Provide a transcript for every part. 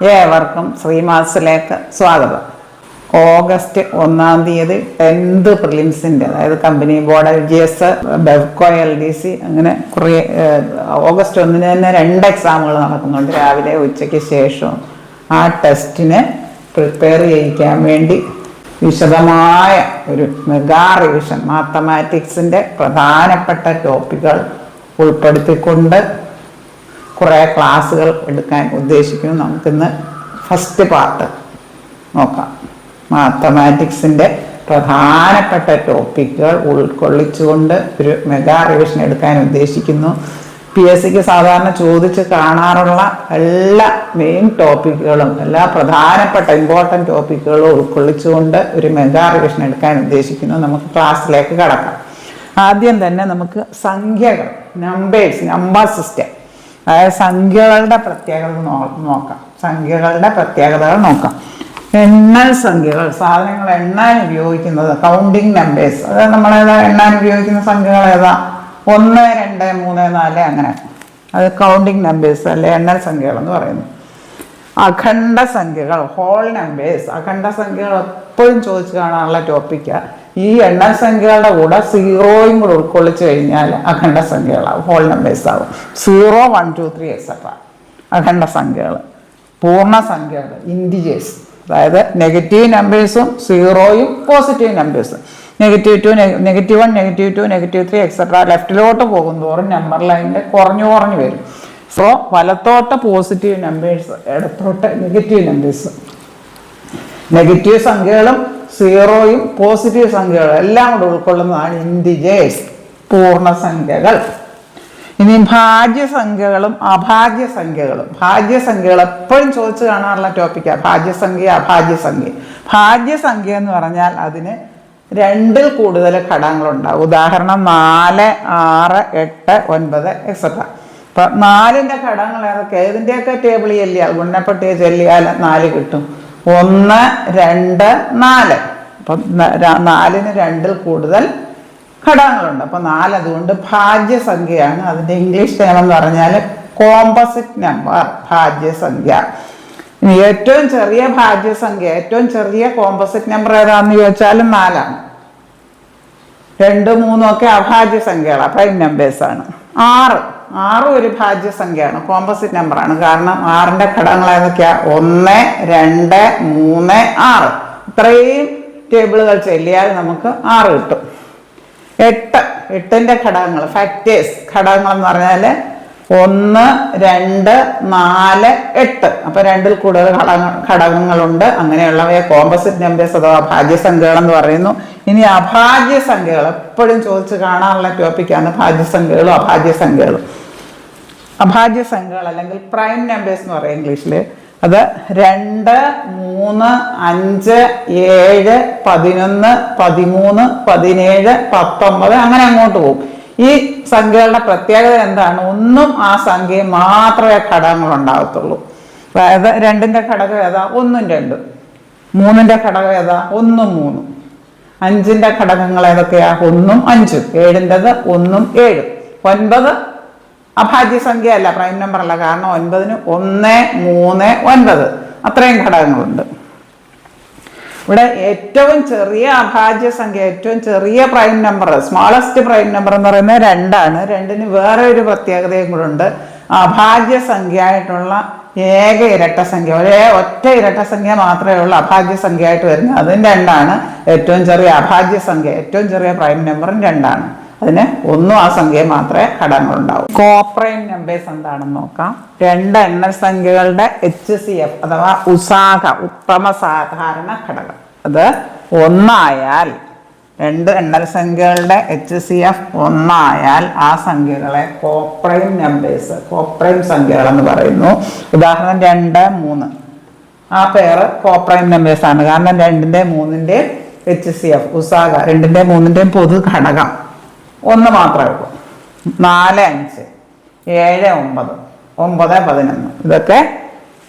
ഏവർക്കും ശ്രീമാസിലേക്ക് സ്വാഗതം. ഓഗസ്റ്റ് 1-ാം തീയതി 10th പ്രിലിംസിൻ്റെ, അതായത് company board LGS, Bevco LDC, അങ്ങനെ കുറേ ഓഗസ്റ്റ് 1-ന് തന്നെ 2 എക്സാമുകൾ നടക്കുന്നുണ്ട്, രാവിലെ ഉച്ചയ്ക്ക് ശേഷം. ആ ടെസ്റ്റിന് പ്രിപ്പയർ ചെയ്യിക്കാൻ വേണ്ടി വിശദമായ ഒരു മെഗാ റിവിഷൻ, മാത്തമാറ്റിക്സിൻ്റെ പ്രധാനപ്പെട്ട ടോപ്പിക്കുകൾ ഉൾപ്പെടുത്തിക്കൊണ്ട് കുറേ ക്ലാസ്സുകൾ എടുക്കാൻ ഉദ്ദേശിക്കുന്നു. നമുക്കിന്ന് ഫസ്റ്റ് പാർട്ട് നോക്കാം. മാത്തമാറ്റിക്സിൻ്റെ പ്രധാനപ്പെട്ട ടോപ്പിക്കുകൾ ഉൾക്കൊള്ളിച്ചുകൊണ്ട് ഒരു മെഗാ റിവിഷൻ എടുക്കാൻ ഉദ്ദേശിക്കുന്നു. PSCക്ക് സാധാരണ ചോദിച്ച് കാണാറുള്ള എല്ലാ മെയിൻ ടോപ്പിക്കുകളും, എല്ലാ പ്രധാനപ്പെട്ട ഇമ്പോർട്ടൻ്റ് ടോപ്പിക്കുകളും ഉൾക്കൊള്ളിച്ചുകൊണ്ട് ഒരു മെഗാ റിവിഷൻ എടുക്കാൻ ഉദ്ദേശിക്കുന്നു. നമുക്ക് ക്ലാസ്സിലേക്ക് കടക്കാം. ആദ്യം തന്നെ നമുക്ക് സംഖ്യകൾ, നമ്പർ സിസ്റ്റം, അതായത് സംഖ്യകളുടെ പ്രത്യേകത നോക്കാം. സംഖ്യകളുടെ പ്രത്യേകതകൾ നോക്കാം. എണ്ണൽ സംഖ്യകൾ, സാധനങ്ങൾ എണ്ണാൻ ഉപയോഗിക്കുന്നത്, കൗണ്ടിങ് നമ്പേഴ്സ്, അതായത് നമ്മളേതാ എണ്ണാൻ ഉപയോഗിക്കുന്ന സംഖ്യകൾ ഏതാ? 1, 2, 3, 4 അങ്ങനെ, അത് കൗണ്ടിങ് നമ്പേഴ്സ് അല്ലെ എണ്ണൽ സംഖ്യകൾ എന്ന് പറയുന്നു. അഖണ്ഡ സംഖ്യകൾ, ഹോൾ നമ്പേഴ്സ്. അഖണ്ഡ സംഖ്യകൾ എപ്പോഴും ചോദിച്ചു കാണാനുള്ള ടോപ്പിക്കാണ്. ഈ എണ്ണൽ സംഖ്യകളുടെ കൂടെ 0യും കൂടെ ഉൾക്കൊള്ളിച്ചു കഴിഞ്ഞാൽ അഖണ്ഡ സംഖ്യകളാവും, ഹോൾ നമ്പേഴ്സ് ആവും. 0, 1, 2, 3 എക്സെട്ര അഖണ്ഡ സംഖ്യകൾ. പൂർണ്ണസംഖ്യകൾ, ഇൻറ്റിജേഴ്സ്, അതായത് നെഗറ്റീവ് നമ്പേഴ്സും 0യും പോസിറ്റീവ് നമ്പേഴ്സും. -2, -1, -2, -3 എക്സെട്ര ലെഫ്റ്റിലോട്ട് പോകുന്തോറും നമ്പർ ലൈനിൽ കുറഞ്ഞു വരും. സോ വലത്തോട്ട് പോസിറ്റീവ് നമ്പേഴ്സ്, ഇടത്തോട്ട് നെഗറ്റീവ് നമ്പേഴ്സ്. നെഗറ്റീവ് സംഖ്യകളും 0യും പോസിറ്റീവ് സംഖ്യകളും എല്ലാം കൂടെ ഉൾക്കൊള്ളുന്നതാണ് ഇൻറ്റിജേഴ്സ്, പൂർണ്ണസംഖ്യകൾ. ഇനി ഭാജ്യസംഖ്യകളും അഭാജ്യസംഖ്യകളും. ഭാജ്യസംഖ്യകൾ എപ്പോഴും ചോദിച്ചു കാണാറുള്ള ടോപ്പിക്കാണ് ഭാജ്യസംഖ്യ, അഭാജ്യസംഖ്യ. ഭാജ്യസംഖ്യ എന്ന് പറഞ്ഞാൽ അതിന് 2ൽ കൂടുതൽ ഘടകങ്ങളുണ്ടാവും. ഉദാഹരണം 4, 6, 8, 9 എക്സെട്ര. അപ്പം 4ൻ്റെ ഘടകങ്ങൾ ഏതൊക്കെ? ഏതിൻ്റെയൊക്കെ ടേബിൾ ചെല്ലിയാൽ, ഗുണനപ്പട്ടിക ചെല്ലിയാൽ 4 കിട്ടും. 1, 2, 4. അപ്പം 4ന് 2ൽ കൂടുതൽ ഘടകങ്ങളുണ്ട്. അപ്പം 4 അതുകൊണ്ട് ഭാജ്യസംഖ്യയാണ്. അതിൻ്റെ ഇംഗ്ലീഷ് ടേം എന്ന് പറഞ്ഞാൽ കോമ്പസിറ്റ് നമ്പർ, ഭാജ്യസംഖ്യ. ഇനി ഏറ്റവും ചെറിയ ഭാജ്യസംഖ്യ, ഏറ്റവും ചെറിയ കോമ്പസിറ്റ് നമ്പർ ഏതാണെന്ന് ചോദിച്ചാലും 4ആണ്. 2, 3 ഒക്കെ അഭാജ്യസംഖ്യകളാണ്, പ്രൈം നമ്പേഴ്സാണ്. 6 ഒരു ഭാജ്യസംഖ്യയാണ്, കോമ്പസിറ്റ് നമ്പറാണ്. കാരണം 6ൻ്റെ ഘടകങ്ങൾ ഏതൊക്കെയാ? 1, 2, 3, 6. ഇത്രയും ടേബിളുകൾ ചെല്ലിയാൽ നമുക്ക് 6 കിട്ടും. 8ൻ്റെ ഘടകങ്ങൾ, ഫാക്ടേഴ്സ്, ഘടകങ്ങൾ എന്ന് പറഞ്ഞാൽ 1, 2, 4, 8. അപ്പൊ 2ൽ കൂടുതൽ ഘടകങ്ങളുണ്ട്. അങ്ങനെയുള്ളവയെ കോമ്പസിറ്റ് നമ്പേഴ്സ് അഥവാ ഭാജ്യസംഖ്യകൾ എന്ന് പറയുന്നു. ഇനി അഭാജ്യസംഖ്യകൾ എപ്പോഴും ചോദിച്ച് കാണാനുള്ള ടോപ്പിക്കാണ് ഭാജ്യസംഖ്യകളും അഭാജ്യസംഖ്യകളും. അഭാജ്യസംഖ്യകൾ അല്ലെങ്കിൽ പ്രൈം നമ്പേഴ്സ് എന്ന് പറയും ഇംഗ്ലീഷിൽ. അത് 2, 3, 5, 7, 11, 13, 17, 19 അങ്ങനെ അങ്ങോട്ട് പോകും. ഈ സംഖ്യകളുടെ പ്രത്യേകത എന്താണ്? ഒന്നും ആ സംഖ്യയിൽ മാത്രമേ ഘടകങ്ങൾ ഉണ്ടാകത്തുള്ളൂ. അതായത് 2ൻ്റെ ഘടകം ഏതാ? 1, 2. 3ൻ്റെ ഘടകം ഏതാ? 1, 3. 5ൻ്റെ ഘടകങ്ങൾ ഏതൊക്കെയാ? 1, 5. 7ൻ്റെത് 1, 7. 9 അഭാജ്യസംഖ്യ അല്ല, പ്രൈം നമ്പർ അല്ല. കാരണം 9ന് 1, 3, 9 അത്രയും ഘടകങ്ങളുണ്ട്. ഇവിടെ ഏറ്റവും ചെറിയ അഭാജ്യസംഖ്യ, ഏറ്റവും ചെറിയ prime number, smallest prime number എന്ന് പറയുന്നത് 2ആണ്. 2ന് വേറെ ഒരു പ്രത്യേകതയും കൂടെ ഉണ്ട്. അഭാജ്യസംഖ്യയായിട്ടുള്ള ഏക ഇരട്ടസംഖ്യ, ഒറ്റ ഇരട്ടസംഖ്യ മാത്രമേ ഉള്ളൂ അഭാജ്യസംഖ്യയായിട്ട് വരുന്നത്, അതും 2ആണ്. ഏറ്റവും ചെറിയ അഭാജ്യസംഖ്യ, ഏറ്റവും ചെറിയ പ്രൈം നമ്പറും 2ആണ്. അതിന് ഒന്നും ആ സംഖ്യ മാത്രമേ ഘടകങ്ങളുണ്ടാവും. കോപ്രൈം നമ്പേഴ്സ് എന്താണെന്ന് നോക്കാം. 2 എണ്ണൽ സംഖ്യകളുടെ HCF അഥവാ ഉസാഘ, ഉത്തമ സാധാരണ ഘടകം, അത് 1 ആയാൽ, 2 എണ്ണൽ സംഖ്യകളുടെ HCF 1 ആയാൽ ആ സംഖ്യകളെ കോപ്രൈം നമ്പേഴ്സ്, കോപ്രൈം സംഖ്യകൾ എന്ന് പറയുന്നു. ഉദാഹരണം 2, 3. ആ പേര് കോപ്രൈം നമ്പേഴ്സ് ആണ്. കാരണം 2ൻ്റെയും 3ൻ്റെയും HCF ഉസാഘ, 2ൻ്റെയും 3ൻ്റെയും പൊതു ഘടകം 1 മാത്രമേ ഉള്ളൂ. 4, 5, 7, 9, 9, 11 ഇതൊക്കെ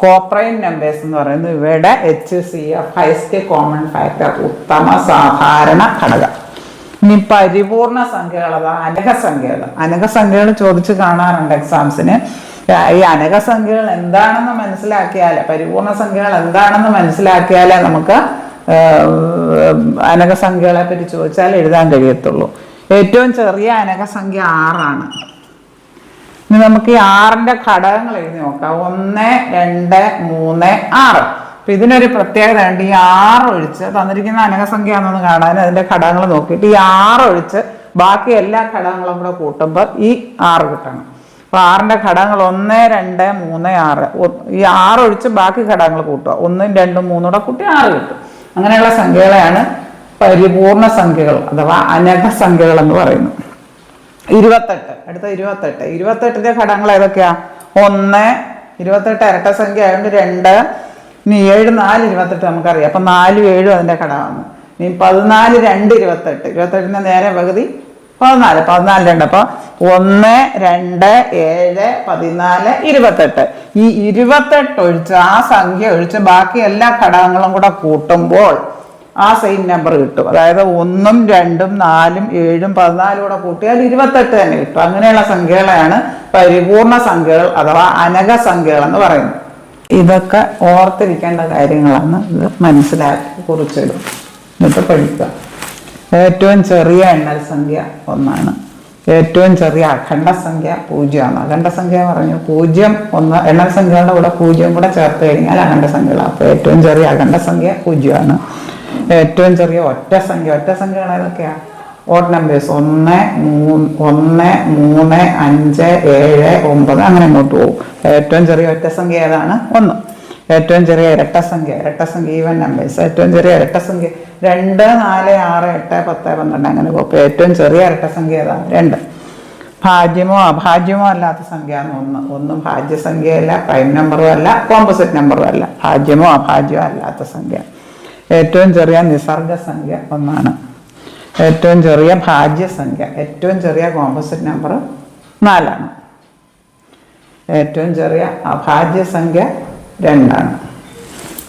കോപ്രൈം നമ്പേഴ്സ് എന്ന് പറയുന്നത്. ഇവയുടെ HCF ഹൈസ്റ്റ് കോമൺ ഫാക്ടർ, ഉത്തമ സാധാരണ ഘടകം. ഇനി പരിപൂർണ സംഖ്യകൾ, അതാ അനഘസംഖ്യകൾ. അനഘസംഖ്യകൾ ചോദിച്ച് കാണാറുണ്ട് എക്സാംസിന്. ഈ അനകസംഖ്യകൾ എന്താണെന്ന് മനസ്സിലാക്കിയാലേ, പരിപൂർണ സംഖ്യകൾ എന്താണെന്ന് മനസ്സിലാക്കിയാലേ നമുക്ക് അനകസംഖ്യകളെ പറ്റി ചോദിച്ചാൽ എഴുതാൻ കഴിയത്തുള്ളൂ. ഏറ്റവും ചെറിയ അനകസംഖ്യ 6 ഇനി നമുക്ക് ഈ 6ന്റെ ഘടകങ്ങൾ എഴുതി നോക്കാം. 1, 2, 3, 6. അപ്പൊ ഇതിനൊരു പ്രത്യേകത ഉണ്ട്. ഈ 6 ഒഴിച്ച് തന്നിരിക്കുന്ന അനകസംഖ്യ ആണെന്ന് കാണാൻ അതിന്റെ ഘടകങ്ങൾ നോക്കിയിട്ട് ഈ 6 ഒഴിച്ച് ബാക്കി എല്ലാ ഘടകങ്ങളും കൂടെ കൂട്ടുമ്പോൾ ഈ 6 കിട്ടണം. അപ്പൊ 6ന്റെ ഘടകങ്ങൾ 1, 2, 3, 6. ഈ 6 ഒഴിച്ച് ബാക്കി ഘടകങ്ങൾ കൂട്ടുക. 1, 2, 3 കൂടെ കൂട്ടി 6 കിട്ടും. അങ്ങനെയുള്ള സംഖ്യകളെയാണ് പരിപൂർണ സംഖ്യകൾ അഥവാ അനകസംഖ്യകൾ എന്ന് പറയുന്നു. 28. അടുത്ത 28. 28ന്റെ ഘടകങ്ങൾ ഏതൊക്കെയാ? 1, 28 ഇരട്ട സംഖ്യ ആയതുകൊണ്ട് 2, ഇനി 7, 4, 28 നമുക്കറിയാം. അപ്പൊ 4, 7 അതിന്റെ ഘടകമാണ്. ഇനി 14, 2, 28. 28ന്റെ നേരെ പകുതി 14, 14, 2. അപ്പൊ 1, 2, 7, 14, 28. ഈ 28 ഒഴിച്ച് ആ സംഖ്യ ഒഴിച്ച് ബാക്കി എല്ലാ ഘടകങ്ങളും കൂടെ കൂട്ടുമ്പോൾ ആ സെയിം നമ്പർ കിട്ടും. അതായത് 1, 2, 4, 7, 14 കൂടെ കൂട്ടിയാൽ 28 തന്നെ കിട്ടും. അങ്ങനെയുള്ള സംഖ്യകളെയാണ് പരിപൂർണ സംഖ്യകൾ അഥവാ അനകസംഖ്യകൾ എന്ന് പറയുന്നത്. ഇതൊക്കെ ഓർത്തിരിക്കേണ്ട കാര്യങ്ങളാണ്. ഇത് മനസ്സിലാക്കി കുറിച്ചിടും, എന്നിട്ട് പഠിക്കുക. ഏറ്റവും ചെറിയ എണ്ണൽ സംഖ്യ 1. ഏറ്റവും ചെറിയ അഖണ്ഡസംഖ്യ 0. അഖണ്ഡസംഖ്യ പറഞ്ഞു 0, 1 എണ്ണൽ സംഖ്യകളുടെ കൂടെ 0 കൂടെ ചേർത്ത് കഴിഞ്ഞാൽ അഖണ്ഡസംഖ്യകളാണ്. അപ്പോൾ ഏറ്റവും ചെറിയ അഖണ്ഡസംഖ്യ 0. ഏറ്റവും ചെറിയ ഒറ്റ സംഖ്യകൾ ഏതൊക്കെയാണ്? ഓഡ് നമ്പേഴ്സ് 1, 3, 5, 7, 9 അങ്ങനെ അങ്ങോട്ട് പോകും. ഏറ്റവും ചെറിയ ഒറ്റ സംഖ്യ ഏതാണ്? 1. ഏറ്റവും ചെറിയ ഇരട്ടസംഖ്യ ഈവൻ നമ്പേഴ്സ്. ഏറ്റവും ചെറിയ ഇരട്ടസംഖ്യ 2, 4, 6, 8, 10, 12 അങ്ങനെ പോകും. ഏറ്റവും ചെറിയ ഇരട്ടസംഖ്യ ഏതാണ്? 2. ഭാജ്യമോ അഭാജ്യമോ അല്ലാത്ത സംഖ്യ 1. 1 ഭാജ്യസംഖ്യയല്ല, പ്രൈം നമ്പറും അല്ല, കോമ്പോസിറ്റ് നമ്പറും അല്ല. ഭാജ്യമോ അഭാജ്യമോ അല്ലാത്ത സംഖ്യ. ഏറ്റവും ചെറിയ നിസർഗ സംഖ്യ 1. ഏറ്റവും ചെറിയ ഭാജ്യസംഖ്യ, ഏറ്റവും ചെറിയ കോമ്പോസിറ്റ് നമ്പർ 4. ഏറ്റവും ചെറിയ അഭാജ്യസംഖ്യ 2.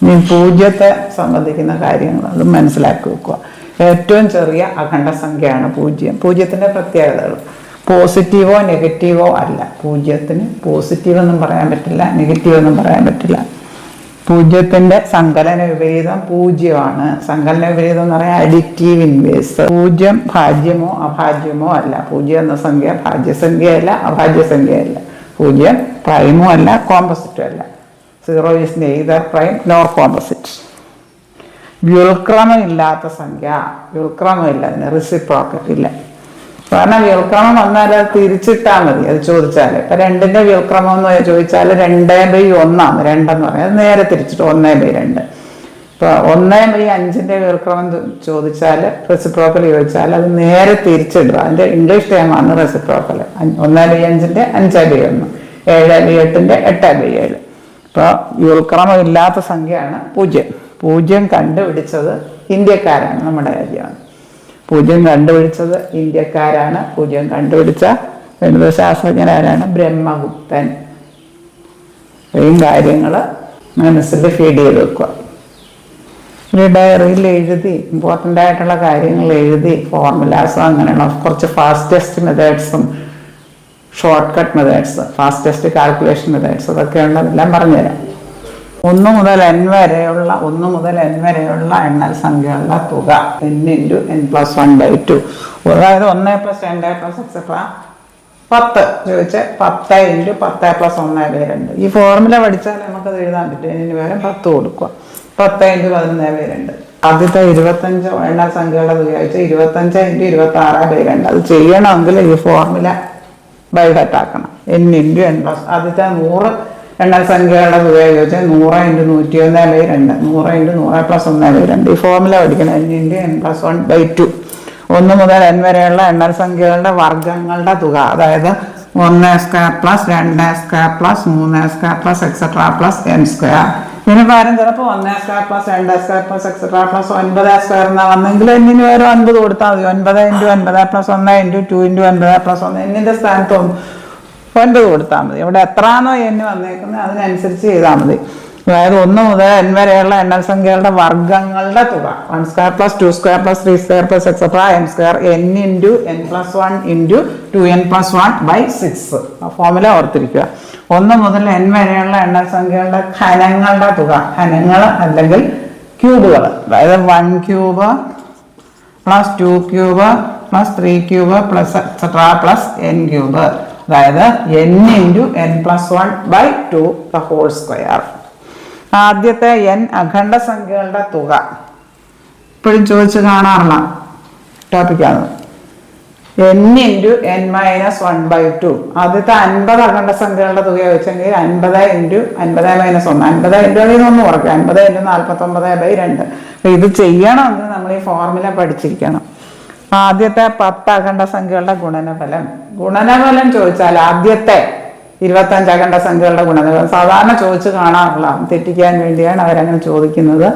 ഇനി 0ത്തെ സംബന്ധിക്കുന്ന കാര്യങ്ങൾ അത് മനസ്സിലാക്കി വെക്കുക. ഏറ്റവും ചെറിയ അഖണ്ഡസംഖ്യയാണ് 0. 0ത്തിന്റെ പ്രത്യേകതകൾ പോസിറ്റീവോ നെഗറ്റീവോ അല്ല. 0ത്തിന് പോസിറ്റീവ് എന്നും പറയാൻ പറ്റില്ല, നെഗറ്റീവ് എന്നും പറയാൻ പറ്റില്ല. 0ത്തിന്റെ സങ്കലന വിപരീതം 0 സങ്കലന വിപരീതം എന്ന് പറയാൻ അഡിറ്റീവ് ഇൻവേഴ്സ്. 0 ഭാജ്യമോ അഭാജ്യമോ അല്ല. 0 എന്ന സംഖ്യ ഭാജ്യസംഖ്യയല്ല, അഭാജ്യസംഖ്യയല്ല. 0 പ്രൈമും അല്ല, കോമ്പോസിറ്റും അല്ല. 0 is neither prime nor composite. വ്യുൽക്രമം ഇല്ലാത്ത സംഖ്യ. വ്യുൽക്രമം ഇല്ല, അതിന് റെസിപ്രോക്കൽ ഇല്ല. കാരണം വ്യുൽക്രമം വന്നാൽ അത് തിരിച്ചിട്ടാൽ മതി. അത് ചോദിച്ചാൽ ഇപ്പൊ 2ന്റെ വ്യുൽക്രമം എന്ന് ചോദിച്ചാൽ 2/1 2 എന്ന് പറയാം. അത് നേരെ തിരിച്ചിട്ട് 1/2. ഇപ്പൊ 1/5ന്റെ വ്യുൽക്രമം ചോദിച്ചാൽ റെസിപ്രോക്കൽ ചോദിച്ചാൽ അത് നേരെ തിരിച്ചിടുക. അതിന്റെ ഇംഗ്ലീഷ് ടൈമാണ് റെസിപ്രോക്കൽ. 1/5ന്റെ 5/1, 7/8ന്റെ 8/7. ഇപ്പൊ വ്യുൽക്രമം ഇല്ലാത്ത സംഖ്യയാണ് 0. 0 കണ്ടുപിടിച്ചത് ഇന്ത്യക്കാരാണ്, നമ്മുടെ രാജ്യമാണ്. 0 കണ്ടുപിടിച്ചത് ഇന്ത്യക്കാരാണ്. 0 കണ്ടുപിടിച്ച ഗണിതശാസ്ത്രജ്ഞരാരാണ്? ബ്രഹ്മഗുപ്തൻ. ഇത്രയും കാര്യങ്ങൾ മനസ്സിൽ ഫീഡ് ചെയ്ത് വെക്കുക. ഒരു ഡയറിയിൽ എഴുതി ഇമ്പോർട്ടൻ്റ് ആയിട്ടുള്ള കാര്യങ്ങൾ എഴുതി ഫോർമുലാസും അങ്ങനെയുള്ള കുറച്ച് ഫാസ്റ്റസ്റ്റ് മെത്തേഡ്സും short cut methods, fastest calculation methods അതൊക്കെ ഉള്ളതെല്ലാം പറഞ്ഞുതരാം. 1 മുതൽ n വരെയുള്ള എണ്ണൽ സംഖ്യകളുടെ തുക n × n+1/2. അതായത് 1 + 2 + എക്സെട്ര 10 ചോദിച്ചാൽ 10 × 10 + 1/2. ഈ ഫോർമുല പഠിച്ചാൽ നമുക്കത് എഴുതാൻ പറ്റും. ഇതിന് പകരം 10 കൊടുക്കുക. 10 × 11/2. ആദ്യത്തെ 25 എണ്ണൽ സംഖ്യകളുടെ തുക ചോദിച്ചാൽ 25 × 26/2. അത് ചെയ്യണമെങ്കിൽ ഈ ഫോർമുല ബൈഹാർട്ട് ആക്കണം. n × n+. ആദ്യത്തെ 100 എണ്ണൽ സംഖ്യകളുടെ തുക ചോദിച്ചാൽ 100 × 101/2. 100 × 100 + 1/2. ഈ ഫോർമുല പഠിക്കണം. n × n+1/2. 1 മുതൽ n വരെയുള്ള എണ്ണൽ സംഖ്യകളുടെ വർഗങ്ങളുടെ തുക, അതായത് 1² + 2² + 3² എക്സെട്ര +n². ഇതിന് പകരം ചിലപ്പോൾ 1² + 2² എക്സെട്ര +9² എന്നാ വന്നെങ്കിൽ എന്നിന് പകരം 9 കൊടുത്താൽ മതി. 9 × 9 + 1 × 2 × 9 + 1 എന്നിന്റെ സ്ഥാനത്ത് 9 കൊടുത്താൽ മതി. ഇവിടെ എത്രയാണോ n വന്നേക്കുന്നത് അതിനനുസരിച്ച് ചെയ്താൽ മതി. അതായത് 1 മുതൽ n വരെയുള്ള എണ്ണൽ സംഖ്യകളുടെ വർഗങ്ങളുടെ തുക 1² + 2² + 3² etcetera n². n × n+1 × 2n+1/6. ആ ഫോർമുല ഓർത്തിരിക്കുക. 1 മുതൽ n വരെയുള്ള എണ്ണസംഖ്യകളുടെ ഘനങ്ങളുടെ തുക, ഘനങ്ങൾ അല്ലെങ്കിൽ ക്യൂബുകൾ, അതായത് 1 cube plus 2 cube plus 3 cube plus etcetera plus n cube, അതായത് n × n+1/2 the whole square. ആദ്യത്തെ n അഖണ്ഡ സംഖ്യകളുടെ തുക ഇപ്പോഴും ചോദിച്ച് കാണാറുള്ള ടോപ്പിക്കാണ്. n × n-1/2. ആദ്യത്തെ 50 അഖണ്ഡ സംഖ്യകളുടെ തുക ചോദിച്ചെങ്കിൽ 50 × 50 - 1, 50 × 1 കുറയ്ക്കുക, 50 × 49/2. അപ്പൊ ഇത് ചെയ്യണമെങ്കിൽ നമ്മൾ ഈ ഫോർമുല പഠിച്ചിരിക്കണം. ആദ്യത്തെ 10 അഖണ്ഡ സംഖ്യകളുടെ ഗുണനഫലം ചോദിച്ചാൽ ആദ്യത്തെ 25 അഖണ്ഡ സംഖ്യകളുടെ ഗുണനഫലം സാധാരണ ചോദിച്ച് കാണാറുള്ള, തെറ്റിക്കാൻ വേണ്ടിയാണ് അവരങ്ങനെ ചോദിക്കുന്നത്.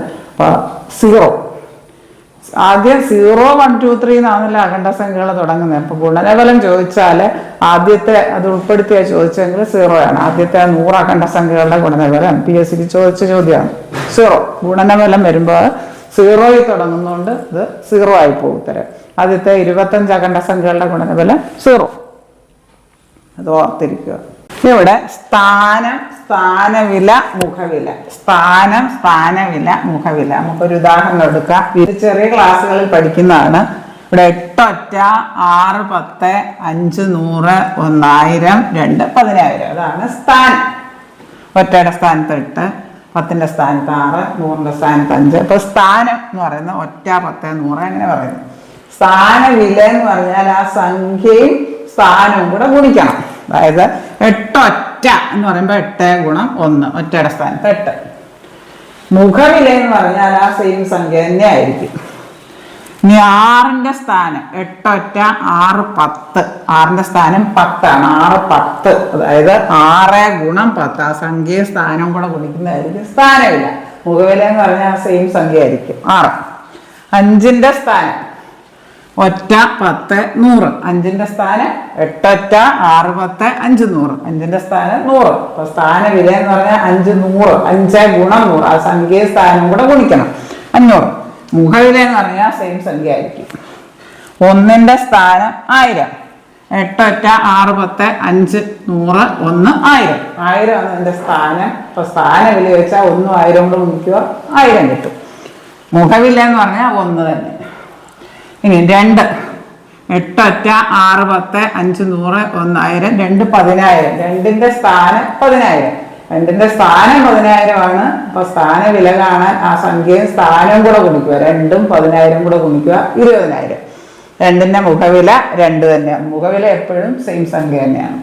0 ആദ്യം 0, 1, 2, 3 എന്നാണല്ലോ അഖണ്ഡ സംഖ്യകൾ തുടങ്ങുന്നത്. അപ്പൊ ഗുണനഫലം ചോദിച്ചാൽ ആദ്യത്തെ അത് ഉൾപ്പെടുത്തിയാ ചോദിച്ചെങ്കിൽ 0 ആണ്. ആദ്യത്തെ 100 അഖണ്ഡ സംഖ്യകളുടെ ഗുണനഫലം PSC ചോദിച്ച ചോദ്യമാണ് 0. ഗുണനഫലം വരുമ്പോൾ 0 തുടങ്ങുന്നതുകൊണ്ട് ഇത് 0 ആയി പോകും ഉത്തരം. ആദ്യത്തെ 25 അഖണ്ഡ സംഖ്യകളുടെ ഗുണനഫലം 0. അത് ഓർത്തിരിക്കുക. ഇവിടെ സ്ഥാനം, സ്ഥാനവില, മുഖവില. സ്ഥാനം, സ്ഥാനവില, മുഖവില. നമുക്കൊരു ഉദാഹരണം എടുക്കാം. ഇത് ചെറിയ ക്ലാസ്സുകളിൽ പഠിക്കുന്നതാണ്. ഇവിടെ 8 ഒറ്റ, 6 10, 5 100, 1000, 2 10,000. അതാണ് സ്ഥാനം. ഒറ്റയുടെ സ്ഥാനത്ത് 8, 10ന്റെ സ്ഥാനത്ത് 6, 100ന്റെ സ്ഥാനത്ത് 5. അപ്പൊ സ്ഥാനം എന്ന് പറയുന്നത് ഒറ്റ, 10, 100 അങ്ങനെ പറയുന്നത്. സ്ഥാനവില എന്ന് പറഞ്ഞാൽ ആ സംഖ്യയും സ്ഥാനവും കൂടെ ഗുണിക്കണം. അതായത് 8 ഒറ്റ എന്ന് പറയുമ്പോൾ 8 × 1, ഒറ്റയുടെ സ്ഥാനത്ത് 8. മുഖവില എന്ന് പറഞ്ഞാൽ ആ സെയിം സംഖ്യ തന്നെ ആയിരിക്കും. ഇനി 6ന്റെ സ്ഥാനം 8 ഒറ്റ, 6 10. 6ന്റെ സ്ഥാനം 10 ആണ്. 6 10, അതായത് 6 × 10. ആ സംഖ്യയും സ്ഥാനവും കൂടെ ഗുണിക്കുന്നതായിരിക്കും സ്ഥാനവില. മുഖവില എന്ന് പറഞ്ഞാൽ ആ സെയിം സംഖ്യ ആയിരിക്കും 6. 5ന്റെ സ്ഥാനം ഒറ്റ, 10, 100. 5ന്റെ സ്ഥാനം 8 ഒറ്റ, 6 10, 5 100. 5ന്റെ സ്ഥാനം 100. അപ്പൊ സ്ഥാനവില എന്ന് പറഞ്ഞാൽ 5 100. 5 × 100. ആ സംഖ്യയും സ്ഥാനവും കൂടെ ഗുണിക്കണം 500. മുഖവില എന്ന് പറഞ്ഞാൽ സെയിം സംഖ്യ ആയിരിക്കും. 1ന്റെ സ്ഥാനം 1000. 8 ഒറ്റ, 6 10, 5 100, 1 1000. 1000 ആണ് എന്റെ സ്ഥാനം. അപ്പൊ സ്ഥാനവില വെച്ചാൽ 1 1000 കൊണ്ട് ഗുണിക്കുക, 1000 കിട്ടും. മുഖവില എന്ന് പറഞ്ഞാൽ 1 തന്നെ. ഇനി 2. 8 ഒറ്റ, 6 10, 5 100, 1000, 2 10,000. 2ന്റെ സ്ഥാനം 10,000. 2ന്റെ സ്ഥാനം 10,000 ആണ്. അപ്പൊ സ്ഥാനവില കാണാൻ ആ സംഖ്യയും സ്ഥാനവും കൂടെ ഗുണിക്കുക. 2ഉം 10,000 കൂടെ ഗുണിക്കുക, 20,000. 2ന്റെ മുഖവില 2 തന്നെയാണ്. മുഖവില എപ്പോഴും സെയിം സംഖ്യ തന്നെയാണ്.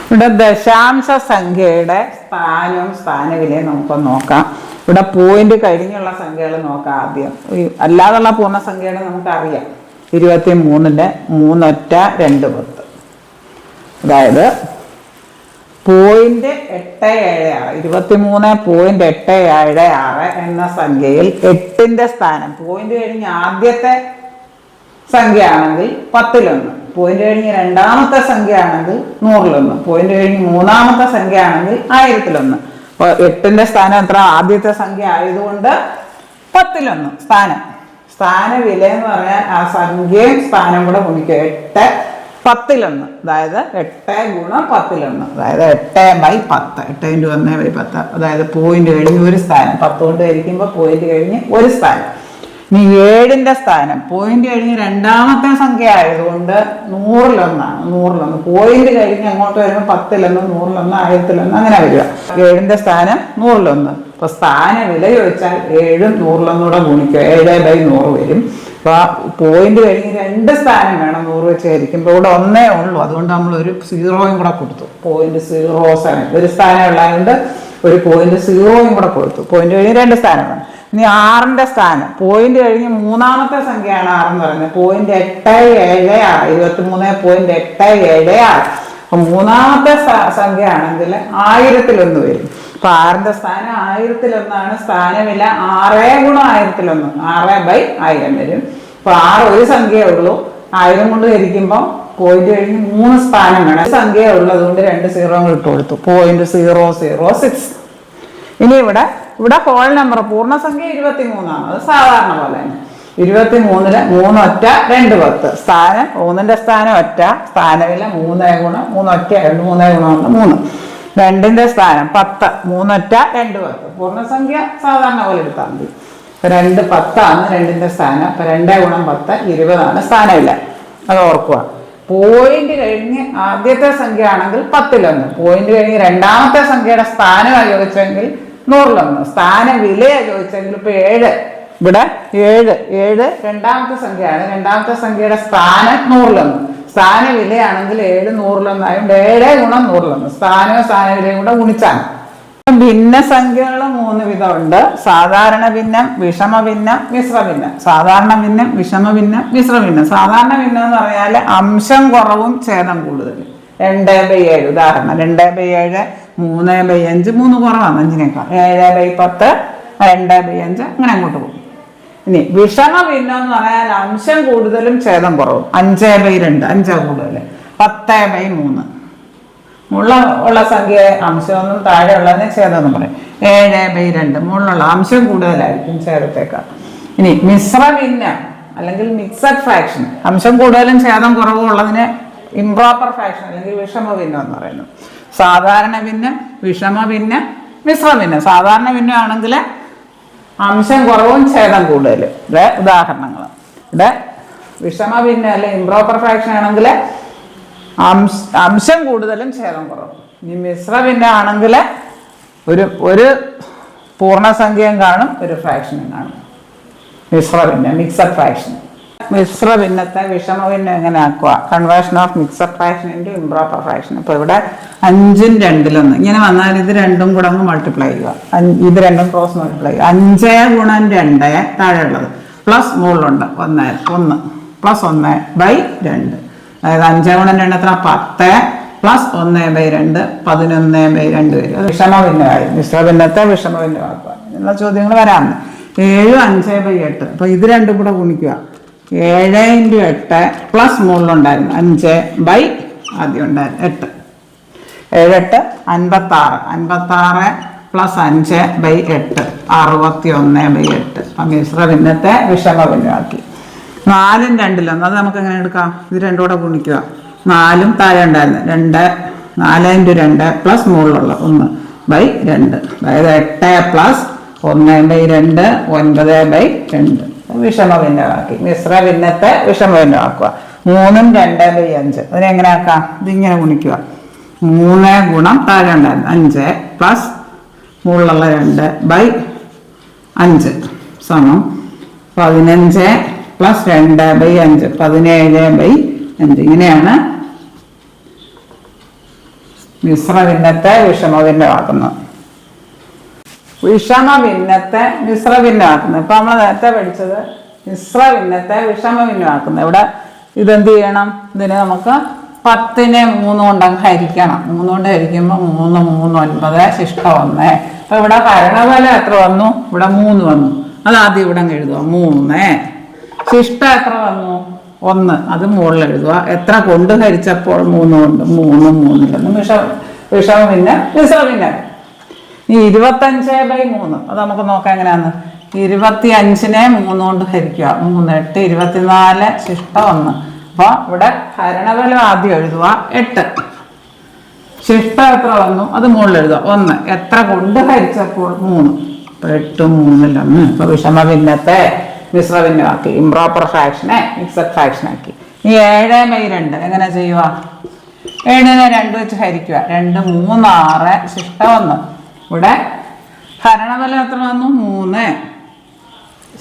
ഇവിടെ ദശാംശ സംഖ്യയുടെ സ്ഥാനവും സ്ഥാനവിലയും നമുക്കൊന്ന് നോക്കാം. ഇവിടെ പോയിന്റ് കഴിഞ്ഞുള്ള സംഖ്യകൾ നോക്കാം ആദ്യം. അല്ലാതുള്ള പൂർണ്ണസംഖ്യകൾ നമുക്കറിയാം. 23ന്റെ 3 ഒറ്റ, 2 10. അതായത് 0.876, 23.876 എന്ന സംഖ്യയിൽ 8ന്റെ സ്ഥാനം പോയിന്റ് കഴിഞ്ഞ് ആദ്യത്തെ സംഖ്യ ആണെങ്കിൽ 10-1, പോയിന്റ് കഴിഞ്ഞ് രണ്ടാമത്തെ സംഖ്യ ആണെങ്കിൽ 100-1, പോയിന്റ് കഴിഞ്ഞ് മൂന്നാമത്തെ സംഖ്യ ആണെങ്കിൽ 1000-1. അപ്പൊ 8ന്റെ സ്ഥാനം എത്ര? ആദ്യത്തെ സംഖ്യ ആയതുകൊണ്ട് 10-1 സ്ഥാനം. സ്ഥാനവില എന്ന് പറഞ്ഞാൽ ആ സംഖ്യയും സ്ഥാനം കൂടെ ഗുണിക്കുക. 8 10-1, അതായത് 8 × 10-1, അതായത് 8/10. 8 × 1/10, അതായത് പോയിന്റ് കഴിഞ്ഞ് ഒരു സ്ഥാനം. 10 കൊണ്ട് ഹരിക്കുമ്പോൾ പോയിന്റ് കഴിഞ്ഞ് ഒരു സ്ഥാനം. ഇനി 7ന്റെ സ്ഥാനം പോയിന്റ് കഴിഞ്ഞ് രണ്ടാമത്തെ സംഖ്യ ആയതുകൊണ്ട് 100-1ആണ്. 100-1 പോയിന്റ് കഴിഞ്ഞ് അങ്ങോട്ട് വരുമ്പോൾ 10-1, 100-1, 1000-1 അങ്ങനെ വരിക. 7ന്റെ സ്ഥാനം 100-1. അപ്പൊ സ്ഥാനവില ചോദിച്ചാൽ 7ഉം 100-1 കൂടെ ഗുണിക്കുക, 7/100 വരും. അപ്പൊ പോയിന്റ് കഴിഞ്ഞ് 2 സ്ഥാനം വേണം 100 വെച്ച് ഹരിക്കുമ്പോൾ. ഇവിടെ 1 ഉള്ളൂ, അതുകൊണ്ട് നമ്മൾ ഒരു 0 കൂടെ കൊടുത്തു. 0.07 ഒരു സ്ഥാനം ഉള്ളതുകൊണ്ട് ഒരു 0.0 കൂടെ കൊടുത്തു. പോയിന്റ് കഴിഞ്ഞ് 2 സ്ഥാനം വേണം. ഇനി 6ന്റെ സ്ഥാനം പോയിന്റ് കഴിഞ്ഞ് മൂന്നാമത്തെ സംഖ്യയാണ് 6 എന്ന് പറയുന്നത്. 0.876, 23.876. അപ്പൊ മൂന്നാമത്തെ സംഖ്യ ആണെങ്കിൽ 1000-1 വരും. അപ്പൊ 6ന്റെ സ്ഥാനം 1000-1ആണ്. സ്ഥാനവില 6 × 1000-1, 6/1000 വരും. അപ്പൊ 6 ഒരു സംഖ്യയേ ഉള്ളൂ. 1000 കൊണ്ട് ഹരിക്കുമ്പോൾ പോയിന്റ് കഴിഞ്ഞ് 3 സ്ഥാനം വേണം. സംഖ്യ ഉള്ളതുകൊണ്ട് 2 0 ഇട്ട് കൊടുത്തു. 0.006. ഇനി ഇവിടെ ഹോൾ നമ്പർ പൂർണ്ണസംഖ്യ 23 ആണ്. അത് സാധാരണ പോലെ തന്നെ. 23-ല് 3 ഒറ്റ 2 10. സ്ഥാനം 3ന്റെ സ്ഥാനം ഒറ്റ, സ്ഥാനവില 3 ഗുണം 3 ഒറ്റ 3 ഗുണം 1 3. 2ന്റെ സ്ഥാനം 10, 3 ഒറ്റ 2 10. പൂർണ്ണസംഖ്യ സാധാരണ പോലെ എടുത്താൽ മതി. 2 10 ആണ് 2ന്റെ സ്ഥാനം. അപ്പൊ 2 ഗുണം 10 20 സ്ഥാനവില. അത് ഓർക്കുക. പോയിന്റ് കഴിഞ്ഞ് ആദ്യത്തെ സംഖ്യ ആണെങ്കിൽ 10-1, പോയിന്റ് കഴിഞ്ഞ് രണ്ടാമത്തെ സംഖ്യയുടെ സ്ഥാനമാണ് ചോദിച്ചെങ്കിൽ 100-1, സ്ഥാന വിലയാണ് ചോദിച്ചെങ്കിൽ ഇപ്പൊ 7, ഇവിടെ 7 രണ്ടാമത്തെ സംഖ്യയാണ്, രണ്ടാമത്തെ സംഖ്യയുടെ സ്ഥാനം 100-1, സ്ഥാന വിലയാണെങ്കിൽ 7 100-1 ആയതുകൊണ്ട് 7 ഗുണം 100-1, സ്ഥാനവും സ്ഥാനവിലയും കൂടെ ഗുണിച്ചാണ്. ഭിന്നസംഖ്യകൾ 3 വിധമുണ്ട്. സാധാരണ ഭിന്നം, വിഷമ ഭിന്നം, മിശ്ര ഭിന്നം. സാധാരണ ഭിന്നം, വിഷമ ഭിന്നം, മിശ്ര ഭിന്നം. സാധാരണ ഭിന്നം എന്ന് പറഞ്ഞാൽ അംശം കുറവും ഛേദം കൂടുതൽ. 2/7 ഉദാഹരണം 2/7, 3/5, 3 കുറവാണ് 5-നേക്കാൾ. 7/10, 2/5 അങ്ങനെ അങ്ങോട്ട് പോകും. ഇനി വിഷമ ഭിന്നം എന്ന് പറഞ്ഞാൽ അംശം കൂടുതലും ഛേദം കുറവും. 5/2, 5 കൂടുതൽ. 10/3 ഉള്ള സംഖ്യ അംശമൊന്നും താഴെ ഉള്ളതിനെ ഛേദം എന്ന് പറയും. 7/2 മുകളിലുള്ള അംശം കൂടുതലായിരിക്കും ഛേദത്തേക്കാൾ. ഇനി മിശ്രഭിന്നം അല്ലെങ്കിൽ മിക്സഡ് ഫ്രാക്ഷൻ, അംശം കൂടുതലും ഛേദം കുറവും ഉള്ളതിന് ഇംപ്രോപ്പർ ഫ്രാക്ഷൻ അല്ലെങ്കിൽ വിഷമ ഭിന്നം എന്ന് പറയുന്നു. സാധാരണ ഭിന്നം, വിഷമ ഭിന്നം, മിശ്ര ഭിന്നം. സാധാരണ ഭിന്നം ആണെങ്കിൽ അംശം കുറവും ഛേദം കൂടുതൽ. ഇവിടെ ഉദാഹരണങ്ങൾ. ഇവിടെ വിഷമ ഭിന്നം അല്ലെങ്കിൽ ഇംപ്രോപ്പർ ഫ്രാക്ഷൻ ആണെങ്കിൽ അംശം കൂടുതലും ഛേദം കുറവും. ഇനി മിശ്ര ഭിന്നം ആണെങ്കിൽ ഒരു പൂർണ്ണസംഖ്യയും കാണും, ഒരു ഫ്രാക്ഷനും കാണും. മിശ്ര ഭിന്നം, മിക്സഡ് ഫ്രാക്ഷൻ. മിശ്ര ഭിന്നത്തെ വിഷമ ഭിന്നം എങ്ങനെ ആക്കുക? Conversion of mixed fraction into improper fraction. ഇപ്പോൾ ഇവിടെ 5-ഉം 2-ലും ഇങ്ങനെ വന്നാൽ ഇത് രണ്ടും കൂടെ അങ്ങ് മൾട്ടിപ്ലൈ ചെയ്യുക. ഇത് രണ്ടും ക്രോസ് മൾട്ടിപ്ലൈ ചെയ്യുക. 5 ഗുണം 2 താഴെയുള്ളത് പ്ലസ് മുകളിലുണ്ട് 1 പ്ലസ് 1/2. അതായത് 5 ഗുണം 2 എത്ര? 10 പ്ലസ് 1/2 11/2 വരും. അത് വിഷമ ഭിന്നമായി. മിശ്ര ഭിന്നത്തെ വിഷമ ഭിന്നമാക്കുക. എന്നുള്ള ചോദ്യങ്ങൾ വരാം. 7 5/8. അപ്പൊ ഇത് രണ്ടും കൂടെ ഗുണിക്കുക. 7 × 8 പ്ലസ് മുകളിലുണ്ടായിരുന്നു 5 ആദ്യം ഉണ്ടായിരുന്നു 8. 7 8 56. 56 പ്ലസ് 5/8 61/8. അപ്പൊ മിശ്ര ഭിന്നത്തെ വിഷമ ഭിന്നമാക്കി. 4-ഉം 2-ലും അത് നമുക്ക് എങ്ങനെ എടുക്കാം? ഇത് രണ്ടും കൂടെ ഗുണിക്കുക. 4-ഉം താഴെ ഉണ്ടായിരുന്നു 2, 4 × 2 പ്ലസ് മുകളിലുള്ള 1/2. അതായത് 8 പ്ലസ് 1/2 9/2. വിഷമ ഭിന്നമാക്കി. മിശ്ര ഭിന്നത്തെ വിഷമ ഭിന്നമാക്കുക. 3-ഉം 2/5. അതിനെങ്ങനെ ആക്കാം? ഇതിങ്ങനെ ഗുണിക്കുക. 3 ഗുണം താഴെ ഉണ്ടായിരുന്നു 5 പ്ലസ് മുകളിലുള്ള 2/5 സമം 15 പ്ലസ് 2/5 17/5. ഇങ്ങനെയാണ് മിശ്ര ഭിന്നത്തെ വിഷമ ഭിന്നമാക്കുന്നത്. വിഷമ ഭിന്നത്തെ മിശ്ര ഭിന്നമാക്കുന്നത്. ഇപ്പൊ നമ്മൾ നേരത്തെ പഠിച്ചത് മിശ്ര ഭിന്നത്തെ വിഷമ ഭിന്നമാക്കുന്നത്. ഇവിടെ ഇതെന്ത് ചെയ്യണം? ഇതിന് നമുക്ക് 10-നെ 3 കൊണ്ട് ഹരിക്കണം. 3 കൊണ്ട് ഹരിക്കുമ്പോൾ 3 3 9 ശിഷ്ട 1. അപ്പൊ ഇവിടെ ഹരണഫലം എത്ര വന്നു? ഇവിടെ 3 വന്നു. അത് ആദ്യം ഇവിടെ എഴുതുക 3. ശിഷ്ട എത്ര വന്നു? 1. അത് മുകളിൽ എഴുതുക. എത്ര കൊണ്ട് ഹരിച്ചപ്പോൾ? 3 കൊണ്ട്. 3 3 വിഷമ ഭിന്നം മിശ്ര ഭിന്നം. ഈ 25/3 അത് നമുക്ക് നോക്കാം എങ്ങനെയാന്ന്. 25-നെ 3 കൊണ്ട് ഹരിക്കുക. 3 8 24 ശിഷ്ട 1. അപ്പൊ ഇവിടെ ഹരണഫലം ആദ്യം എഴുതുക 8. ശിഷ്ട എത്ര വന്നു? അത് മുകളിൽ എഴുതുക 1. എത്ര കൊണ്ട് ഹരിച്ചപ്പോൾ? 3. അപ്പൊ 8 3 1. ഇപ്പൊ വിഷമ ഭിന്നത്തെ മിശ്ര ഭിന്നമാക്കി. ഇംപ്രോപ്പർ ഫ്രാക്ഷനെ മിക്സഡ് ഫ്രാക്ഷൻ ആക്കി. ഈ 7/2 എങ്ങനെ ചെയ്യുക? 7-നെ 2 വെച്ച് ഹരിക്കുക. 2 3 6 ശിഷ്ട 1. ഇവിടെ ഹരണഫലം എത്ര വന്നു? 3.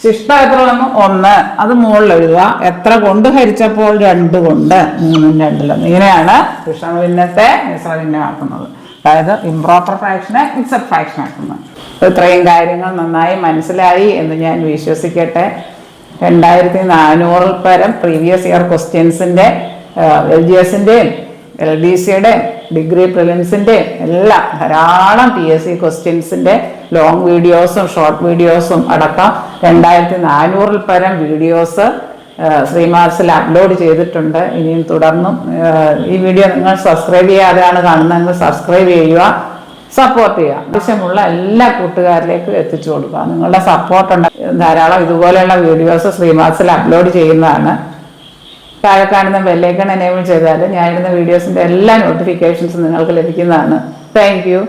ശിഷ്ട എത്ര വന്നു? 1. അത് മുകളിൽ എഴുതുക. എത്ര കൊണ്ട് ഹരിച്ചപ്പോൾ? 2 കൊണ്ട്. 3-ഉം 2-ലും. ഇങ്ങനെയാണ് വിഷമ ഭിന്നത്തെ മിശ്ര ഭിന്നമാക്കുന്നത്. അതായത് ഇംപ്രോപ്പർ ഫ്രാക്ഷനെ മിക്സഡ് ഫ്രാക്ഷൻ ആക്കുന്നത്. ഇത്രയും കാര്യങ്ങൾ നന്നായി മനസ്സിലായി എന്ന് ഞാൻ വിശ്വസിക്കട്ടെ. 2400 പരം പ്രീവിയസ് ഇയർ ക്വസ്റ്റ്യൻസിൻ്റെ LGSൻ്റെയും LDCയുടെയും ഡിഗ്രി പ്രിലിംസിൻ്റെയും എല്ലാം ധാരാളം PSC ക്വസ്റ്റ്യൻസിൻ്റെ ലോങ് വീഡിയോസും ഷോർട്ട് വീഡിയോസും അടക്കം 2400 പരം വീഡിയോസ് ശ്രീമാർസിൽ അപ്ലോഡ് ചെയ്തിട്ടുണ്ട്. ഇനിയും തുടർന്നും ഈ വീഡിയോ നിങ്ങൾ സബ്സ്ക്രൈബ് ചെയ്യാതെയാണ് കാണുന്നതെങ്കിൽ സബ്സ്ക്രൈബ് ചെയ്യുക. സപ്പോർട്ട് ചെയ്യുക. ആവശ്യമുള്ള എല്ലാ കൂട്ടുകാരിലേക്കും എത്തിച്ചു കൊടുക്കുക. നിങ്ങളുടെ സപ്പോർട്ട് ഉണ്ട്. ധാരാളം ഇതുപോലെയുള്ള വീഡിയോസ് ശ്രീമാസിൽ അപ്ലോഡ് ചെയ്യുന്നതാണ്. താഴെ കാണുന്ന ബെല്ലൈക്കൺ എനേബിൾ ചെയ്താൽ ഞാൻ ഇടുന്ന വീഡിയോസിൻ്റെ എല്ലാ നോട്ടിഫിക്കേഷൻസും നിങ്ങൾക്ക് ലഭിക്കുന്നതാണ്. Thank you.